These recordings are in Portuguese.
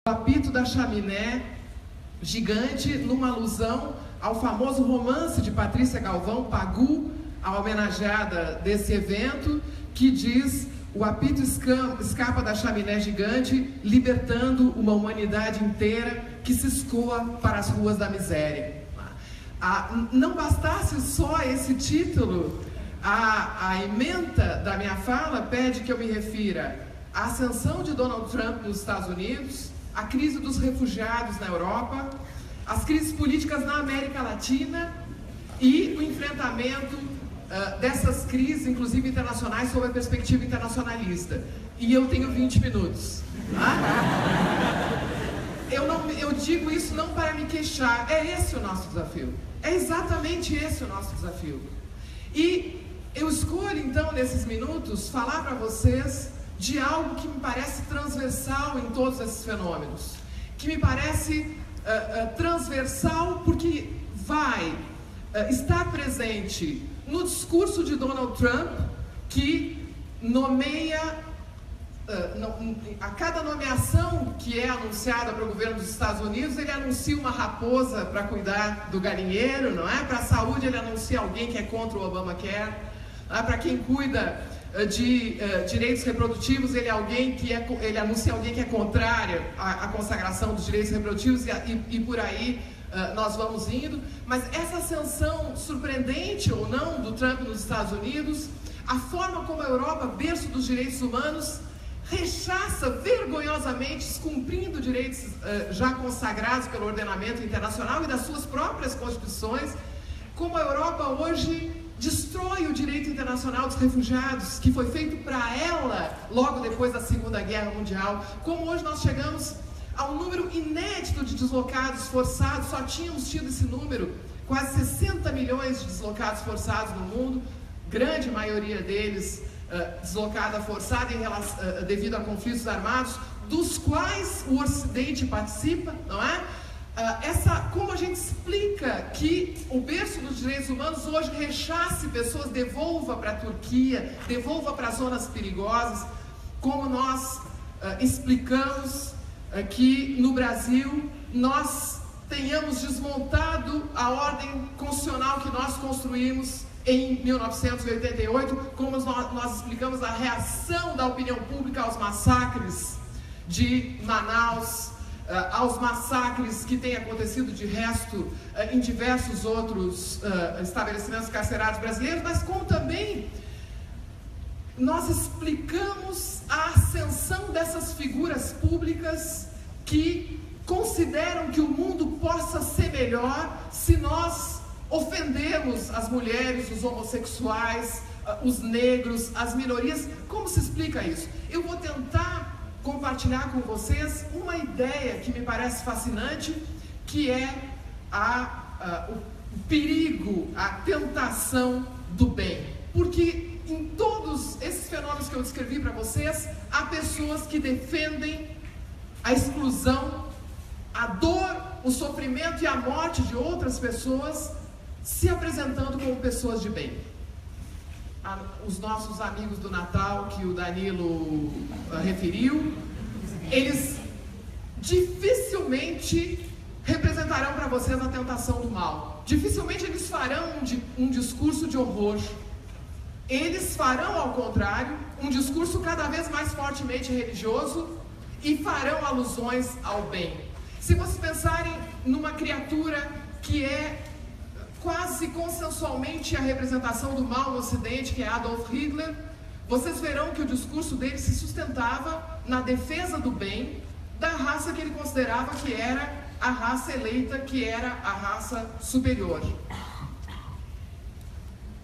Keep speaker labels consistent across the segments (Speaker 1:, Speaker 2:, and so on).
Speaker 1: O apito da chaminé gigante, numa alusão ao famoso romance de Patrícia Galvão, Pagu, a homenageada desse evento, que diz: o apito escapa da chaminé gigante, libertando uma humanidade inteira que se escoa para as ruas da miséria. Não bastasse só esse título, a ementa da minha fala pede que eu me refira à ascensão de Donald Trump nos Estados Unidos, à crise dos refugiados na Europa, às crises políticas na América Latina e o enfrentamento dessas crises, inclusive internacionais, sob a perspectiva internacionalista. E eu tenho 20 minutos. Eu digo isso não para me queixar, é esse o nosso desafio. É exatamente esse o nosso desafio. E eu escolho, então, nesses minutos, falar para vocês de algo que me parece transversal em todos esses fenômenos. Que me parece transversal porque vai estar presente no discurso de Donald Trump, que nomeia, a cada nomeação que é anunciada para o governo dos Estados Unidos, ele anuncia uma raposa para cuidar do galinheiro, não é? Para a saúde ele anuncia alguém que é contra o Obamacare, para quem cuida de direitos reprodutivos, ele anuncia alguém que é contrário à consagração dos direitos reprodutivos e por aí nós vamos indo. Mas essa ascensão, surpreendente ou não, do Trump nos Estados Unidos, a forma como a Europa, berço dos direitos humanos, rechaça vergonhosamente, descumprindo direitos já consagrados pelo ordenamento internacional e das suas próprias constituições, como a Europa hoje destrói o direito internacional dos refugiados, que foi feito para ela logo depois da Segunda Guerra Mundial, como hoje nós chegamos a um número inédito de deslocados forçados. Só tínhamos tido esse número, quase 60 milhões de deslocados forçados no mundo, grande maioria deles deslocada forçada devido a conflitos armados, dos quais o Ocidente participa, não é? Como a gente explica que o berço dos direitos humanos hoje rechace pessoas, devolva para a Turquia, devolva para zonas perigosas, como nós explicamos que no Brasil nós tenhamos desmontado a ordem constitucional que nós construímos em 1988, como nós explicamos a reação da opinião pública aos massacres de Manaus, aos massacres que têm acontecido de resto em diversos outros estabelecimentos carcerários brasileiros, mas como também nós explicamos a ascensão dessas figuras públicas que consideram que o mundo possa ser melhor se nós ofendermos as mulheres, os homossexuais, os negros, as minorias. Como se explica isso? Eu vou tentar compartilhar com vocês uma ideia que me parece fascinante, que é o perigo, a tentação do bem. Porque em todos esses fenômenos que eu descrevi para vocês, há pessoas que defendem a exclusão, a dor, o sofrimento e a morte de outras pessoas, se apresentando como pessoas de bem. Os nossos amigos do Natal, que o Danilo referiu, eles dificilmente representarão para vocês a tentação do mal. Dificilmente eles farão um discurso de horror. Eles farão, ao contrário, um discurso cada vez mais fortemente religioso e farão alusões ao bem. Se vocês pensarem numa criatura que é quase consensualmente a representação do mal no Ocidente, que é Adolf Hitler, vocês verão que o discurso dele se sustentava na defesa do bem da raça que ele considerava que era a raça eleita, que era a raça superior.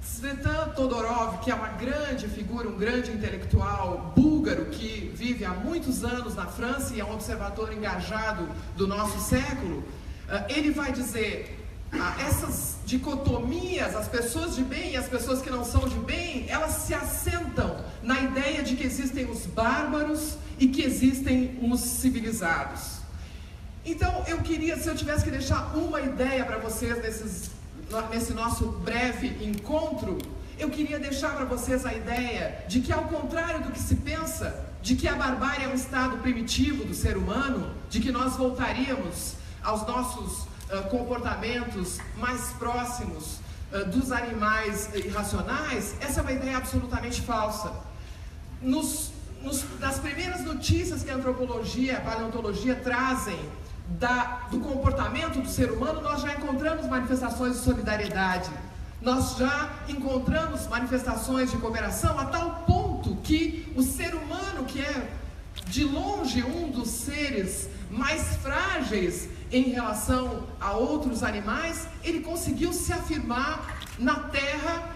Speaker 1: Tzvetan Todorov, que é uma grande figura, um grande intelectual búlgaro que vive há muitos anos na França e é um observador engajado do nosso século, ele vai dizer: essas dicotomias, as pessoas de bem e as pessoas que não são de bem, elas se assentam na ideia de que existem os bárbaros e que existem os civilizados. Então eu queria, se eu tivesse que deixar uma ideia para vocês nesse nosso breve encontro, eu queria deixar para vocês a ideia de que, ao contrário do que se pensa, de que a barbárie é um estado primitivo do ser humano, de que nós voltaríamos aos nossos comportamentos mais próximos dos animais irracionais, essa é uma ideia absolutamente falsa. Nas primeiras notícias que a antropologia, a paleontologia trazem do comportamento do ser humano, nós já encontramos manifestações de solidariedade, nós já encontramos manifestações de cooperação, a tal ponto que o ser humano, que é de longe um dos seres mais frágeis em relação a outros animais, ele conseguiu se afirmar na Terra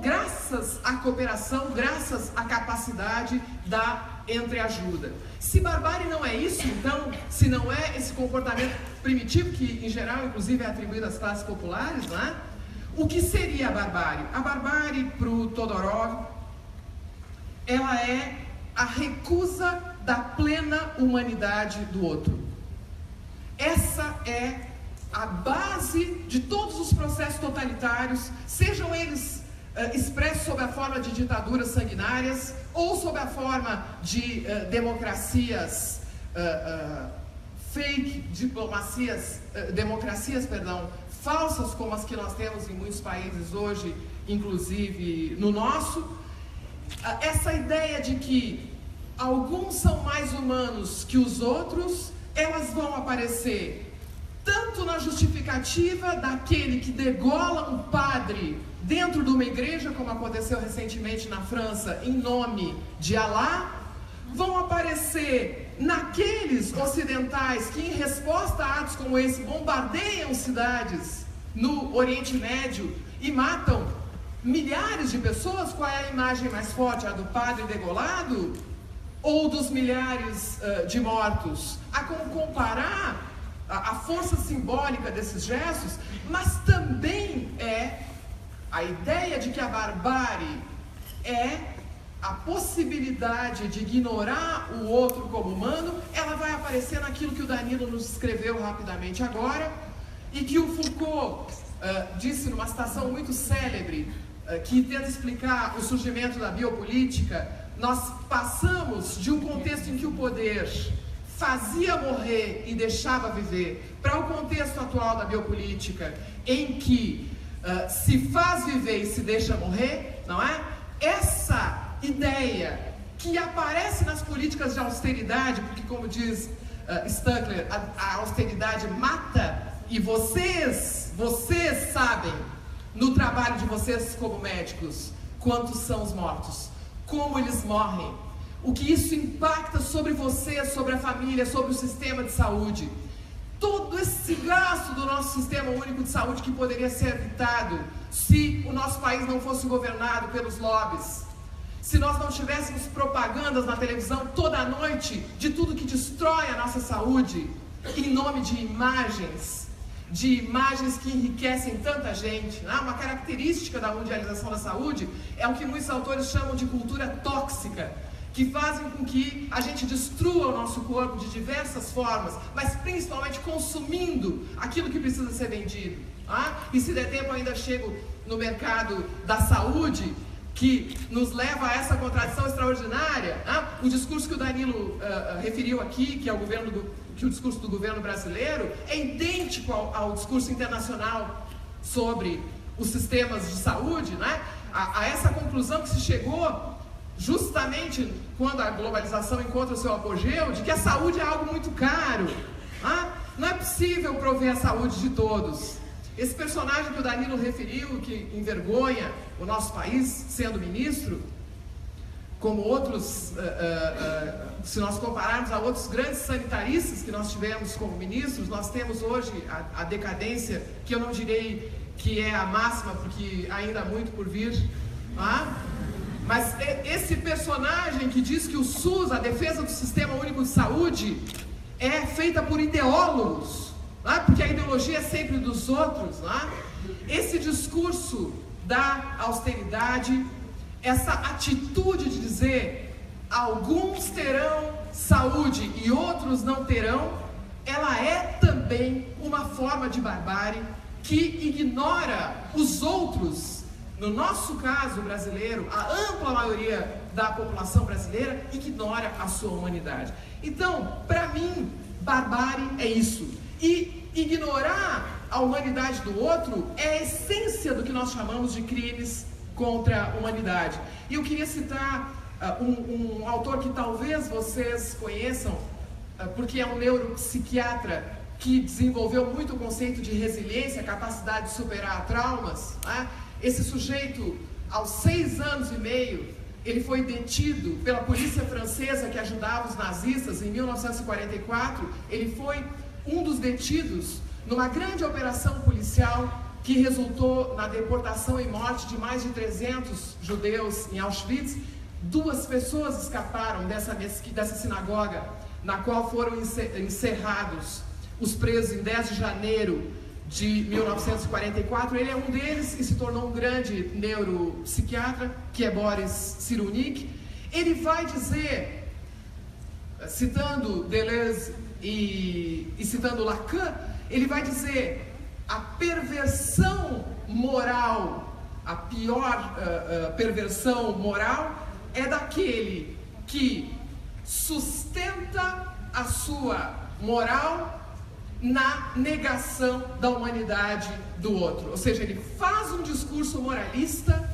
Speaker 1: graças à cooperação, graças à capacidade da entreajuda. Se barbárie não é isso, então, se não é esse comportamento primitivo, que em geral, inclusive, é atribuído às classes populares, né? O que seria a barbárie? A barbárie, para o Todorov, ela é a recusa da plena humanidade do outro. Essa é a base de todos os processos totalitários, sejam eles expressos sob a forma de ditaduras sanguinárias ou sob a forma de democracias fake, democracias falsas, como as que nós temos em muitos países hoje, inclusive no nosso. Essa ideia de que alguns são mais humanos que os outros, elas vão aparecer tanto na justificativa daquele que degola um padre dentro de uma igreja, como aconteceu recentemente na França, em nome de Alá, vão aparecer naqueles ocidentais que, em resposta a atos como esse, bombardeiam cidades no Oriente Médio e matam milhares de pessoas. Qual é a imagem mais forte? A do padre degolado ou dos milhares de mortos? Há como comparar a força simbólica desses gestos, mas também a ideia de que a barbárie é a possibilidade de ignorar o outro como humano. Ela vai aparecer naquilo que o Danilo nos escreveu rapidamente agora, e que o Foucault disse numa citação muito célebre, que tenta explicar o surgimento da biopolítica. Nós passamos de um contexto em que o poder fazia morrer e deixava viver, para o contexto atual da biopolítica, em que se faz viver e se deixa morrer, não é? Essa ideia que aparece nas políticas de austeridade, porque, como diz Stuckler, a austeridade mata, e vocês sabem, no trabalho de vocês como médicos, quantos são os mortos, como eles morrem, o que isso impacta sobre você, sobre a família, sobre o sistema de saúde. Todo esse gasto do nosso sistema único de saúde que poderia ser evitado se o nosso país não fosse governado pelos lobbies, se nós não tivéssemos propagandas na televisão toda noite de tudo que destrói a nossa saúde, em nome de imagens que enriquecem tanta gente, né? Uma característica da mundialização da saúde é o que muitos autores chamam de cultura tóxica, que fazem com que a gente destrua o nosso corpo de diversas formas, mas principalmente consumindo aquilo que precisa ser vendido. E se der tempo, ainda chego no mercado da saúde, que nos leva a essa contradição extraordinária. O discurso que o Danilo referiu aqui, que o discurso do governo brasileiro, é idêntico ao discurso internacional sobre os sistemas de saúde, né? A essa conclusão que se chegou justamente quando a globalização encontra o seu apogeu, de que a saúde é algo muito caro. Não é possível prover a saúde de todos. Esse personagem que o Danilo referiu, que envergonha o nosso país, sendo ministro, como outros, se nós compararmos a outros grandes sanitaristas que nós tivemos como ministros, nós temos hoje a decadência, que eu não direi que é a máxima, porque ainda há muito por vir. Mas esse personagem que diz que o SUS, a defesa do Sistema Único de Saúde, é feita por ideólogos, porque a ideologia é sempre dos outros. Esse discurso da austeridade, essa atitude de dizer alguns terão saúde e outros não terão, ela é também uma forma de barbárie que ignora os outros. No nosso caso brasileiro, a ampla maioria da população brasileira, ignora a sua humanidade. Então, para mim, barbárie é isso. E ignorar a humanidade do outro é a essência do que nós chamamos de crimes contra a humanidade. E eu queria citar um autor que talvez vocês conheçam, porque é um neuropsiquiatra que desenvolveu muito o conceito de resiliência, capacidade de superar traumas. Né? Esse sujeito, aos 6 anos e meio, ele foi detido pela polícia francesa que ajudava os nazistas em 1944. Ele foi um dos detidos numa grande operação policial que resultou na deportação e morte de mais de 300 judeus em Auschwitz. 2 pessoas escaparam dessa sinagoga, na qual foram encerrados os presos em 10 de janeiro de 1944. Ele é um deles e se tornou um grande neuropsiquiatra, que é Boris Cyrulnik. Ele vai dizer, citando Deleuze e citando Lacan, ele vai dizer: a perversão moral, a pior perversão moral é daquele que sustenta a sua moral na negação da humanidade do outro. Ou seja, ele faz um discurso moralista,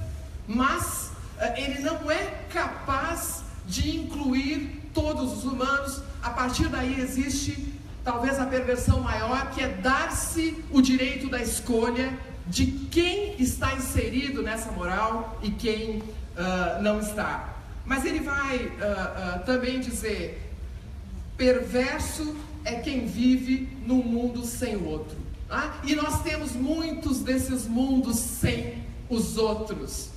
Speaker 1: mas ele não é capaz de incluir todos os humanos. A partir daí existe talvez a perversão maior, que é dar-se o direito da escolha de quem está inserido nessa moral e quem não está. Mas ele vai também dizer: perverso é quem vive num mundo sem o outro. E nós temos muitos desses mundos sem os outros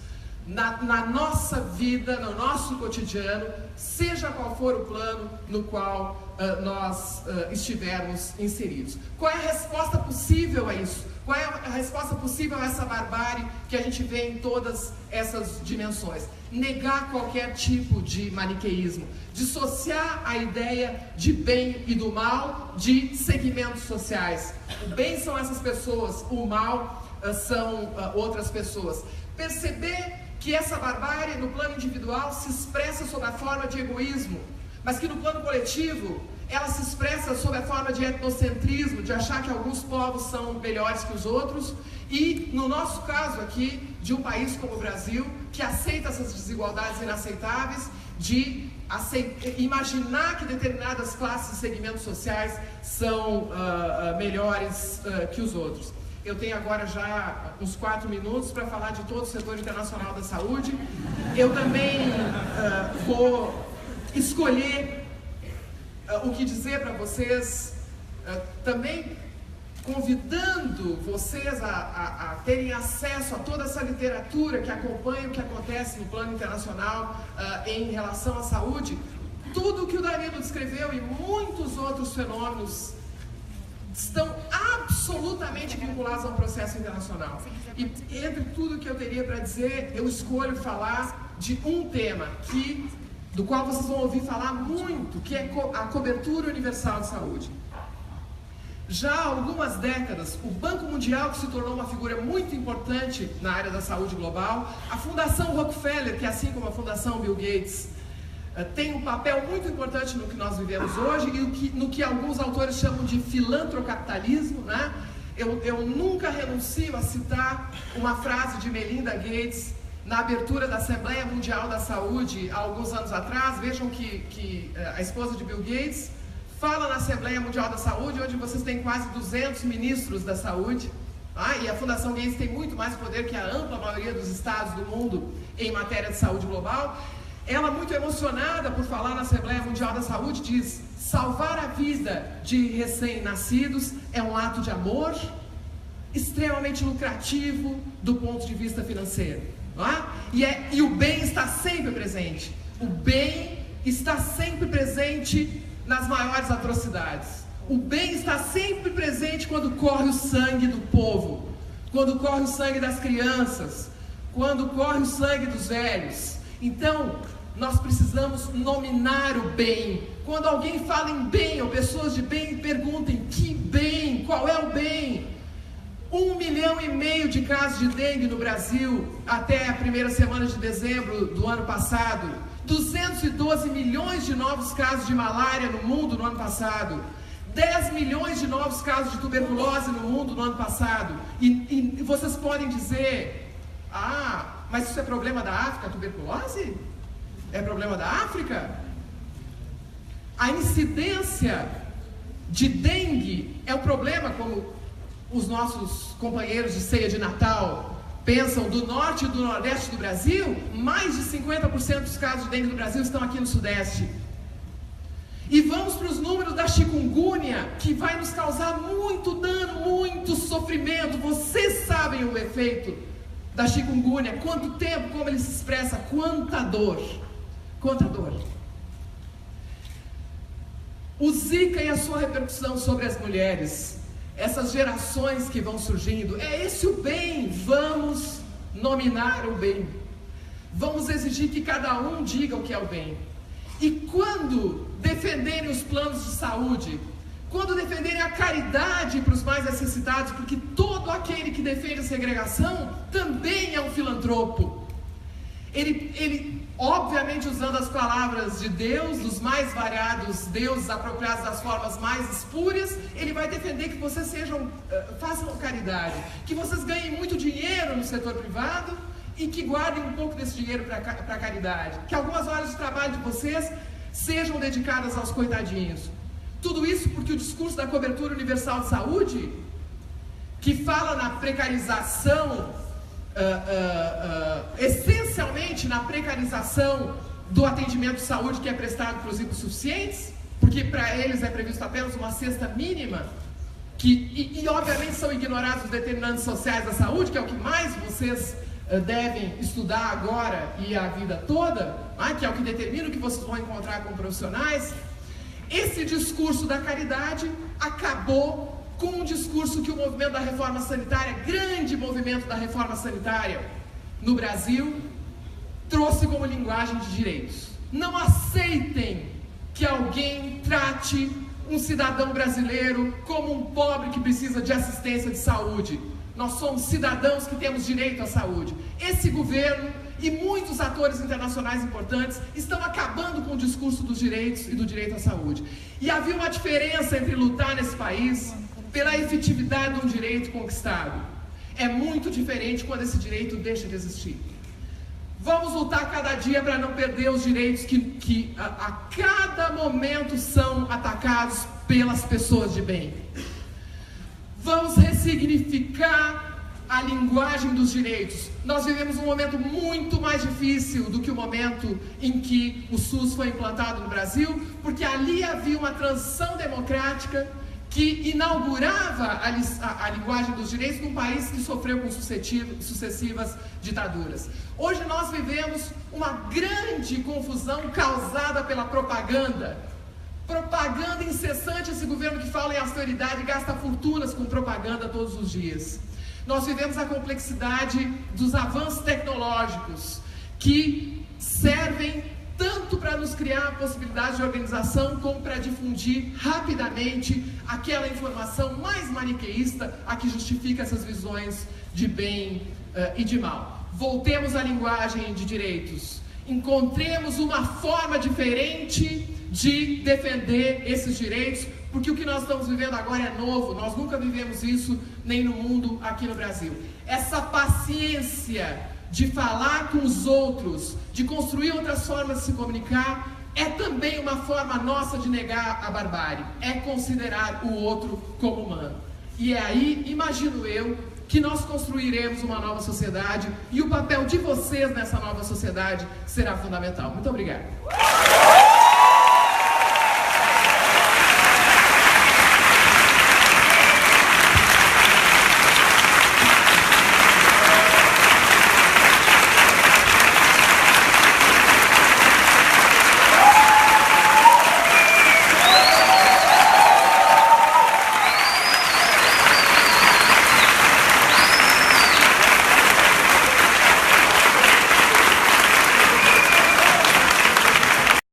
Speaker 1: na nossa vida, no nosso cotidiano, seja qual for o plano no qual nós estivermos inseridos. Qual é a resposta possível a isso? Qual é a resposta possível a essa barbárie que a gente vê em todas essas dimensões? Negar qualquer tipo de maniqueísmo, dissociar a ideia de bem e do mal de segmentos sociais. O bem são essas pessoas, o mal são outras pessoas. Perceber que essa barbárie no plano individual se expressa sob a forma de egoísmo, mas que no plano coletivo ela se expressa sob a forma de etnocentrismo, de achar que alguns povos são melhores que os outros, e no nosso caso aqui, de um país como o Brasil, que aceita essas desigualdades inaceitáveis, de imaginar que determinadas classes e segmentos sociais são melhores que os outros. Eu tenho agora já uns 4 minutos para falar de todo o setor internacional da saúde. Eu também vou escolher o que dizer para vocês, também convidando vocês a terem acesso a toda essa literatura que acompanha o que acontece no plano internacional em relação à saúde. Tudo o que o Danilo descreveu e muitos outros fenômenos estão absolutamente vinculados ao processo internacional. E entre tudo que eu teria para dizer, eu escolho falar de um tema do qual vocês vão ouvir falar muito, que é a cobertura universal de saúde. Já há algumas décadas, o Banco Mundial, que se tornou uma figura muito importante na área da saúde global, a Fundação Rockefeller, que assim como a Fundação Bill Gates, tem um papel muito importante no que nós vivemos hoje e no que alguns autores chamam de filantrocapitalismo, né? Eu nunca renuncio a citar uma frase de Melinda Gates na abertura da Assembleia Mundial da Saúde há alguns anos atrás. Vejam que a esposa de Bill Gates fala na Assembleia Mundial da Saúde, onde vocês têm quase 200 ministros da saúde, e a Fundação Gates tem muito mais poder que a ampla maioria dos estados do mundo em matéria de saúde global. Ela, muito emocionada por falar na Assembleia Mundial da Saúde, diz: salvar a vida de recém-nascidos é um ato de amor extremamente lucrativo do ponto de vista financeiro. E o bem está sempre presente. O bem está sempre presente nas maiores atrocidades. O bem está sempre presente quando corre o sangue do povo, quando corre o sangue das crianças, quando corre o sangue dos velhos. Então, nós precisamos nominar o bem. Quando alguém fala em bem, ou pessoas de bem perguntem: que bem? Qual é o bem? 1,5 milhão de casos de dengue no Brasil até a primeira semana de dezembro do ano passado. 212 milhões de novos casos de malária no mundo no ano passado. 10 milhões de novos casos de tuberculose no mundo no ano passado. E vocês podem dizer, mas isso é problema da África, a tuberculose? É problema da África? A incidência de dengue é um problema, como os nossos companheiros de ceia de Natal pensam, do norte e do nordeste do Brasil. Mais de 50% dos casos de dengue do Brasil estão aqui no sudeste. E vamos para os números da chikungunya, que vai nos causar muito dano, muito sofrimento. Vocês sabem o efeito da chikungunya, quanto tempo, como ele se expressa, quanta dor, quanta dor. O Zika e a sua repercussão sobre as mulheres, essas gerações que vão surgindo, é esse o bem. Vamos nominar o bem, vamos exigir que cada um diga o que é o bem. E quando defenderem os planos de saúde, quando defenderem a caridade para os mais necessitados, porque todo aquele que defende a segregação também é um filantropo. Ele obviamente usando as palavras de Deus, dos mais variados deuses apropriados das formas mais espúrias, ele vai defender que vocês façam caridade, que vocês ganhem muito dinheiro no setor privado e que guardem um pouco desse dinheiro para a caridade, que algumas horas de trabalho de vocês sejam dedicadas aos coitadinhos. Tudo isso porque o discurso da cobertura universal de saúde, que fala na precarização, essencialmente na precarização do atendimento de saúde que é prestado para os hipossuficientes, porque para eles é previsto apenas uma cesta mínima, e obviamente são ignorados os determinantes sociais da saúde, que é o que mais vocês devem estudar agora e a vida toda, que é o que determina o que vocês vão encontrar com profissionais. Esse discurso da caridade acabou com um discurso que o movimento da reforma sanitária, grande movimento da reforma sanitária no Brasil, trouxe como linguagem de direitos. Não aceitem que alguém trate um cidadão brasileiro como um pobre que precisa de assistência de saúde. Nós somos cidadãos que temos direito à saúde. Esse governo e muitos atores internacionais importantes estão acabando com o discurso dos direitos e do direito à saúde. E havia uma diferença entre lutar nesse país pela efetividade de um direito conquistado. É muito diferente quando esse direito deixa de existir. Vamos lutar cada dia para não perder os direitos que a cada momento são atacados pelas pessoas de bem. Vamos ressignificar a linguagem dos direitos. Nós vivemos um momento muito mais difícil do que o momento em que o SUS foi implantado no Brasil, porque ali havia uma transição democrática que inaugurava a linguagem dos direitos num país que sofreu com sucessivas ditaduras. Hoje nós vivemos uma grande confusão causada pela propaganda incessante. Esse governo que fala em austeridade gasta fortunas com propaganda todos os dias. Nós vivemos a complexidade dos avanços tecnológicos que servem tanto para nos criar a possibilidade de organização, como para difundir rapidamente aquela informação mais maniqueísta a que justifica essas visões de bem e de mal. Voltemos à linguagem de direitos. Encontremos uma forma diferente de defender esses direitos, porque o que nós estamos vivendo agora é novo, nós nunca vivemos isso nem no mundo, aqui no Brasil. Essa paciência de falar com os outros, de construir outras formas de se comunicar, é também uma forma nossa de negar a barbárie, é considerar o outro como humano. E é aí, imagino eu, que nós construiremos uma nova sociedade, e o papel de vocês nessa nova sociedade será fundamental. Muito obrigado.